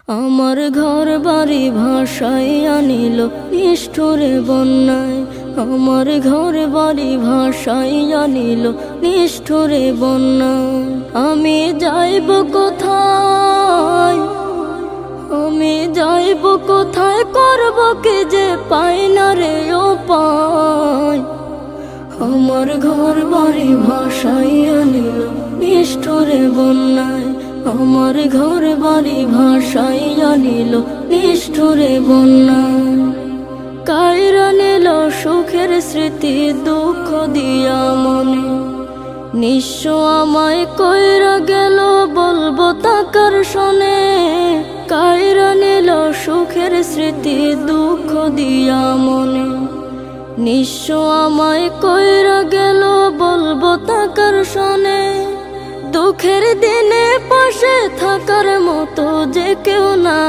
আমার ঘর বাড়ি ভাসাইয়া নিল নিষ্ঠুরে বন্যায়। আমার ঘর বাড়ি ভাসাইয়া নিল নিষ্ঠুরে বন্যায়। আমি যাইব কোথায়, আমি যাইব কোথায়, করব কি যে পাই না রে উপায়। আমার ঘর বাড়ি ভাসাইয়া নিল নিষ্ঠুরে বন্যায়। আমার ঘর বাড়ি ভাসাইয়া নিল নিষ্ঠুরে বন্যায়। কাইরা নিল সুখের স্মৃতি দুঃখ দিয়া মনে, নিঃস্ব আমায় কইরা গেল বলবো তাকার শোনে। কাইরা নিল সুখের স্মৃতি দুঃখ দিয়া মনে, নিঃস্ব আমায় কইরা গেল বলবো তাকার শোনে। দুঃখের দিনে পাশে থাকার মতো যে কেউ না।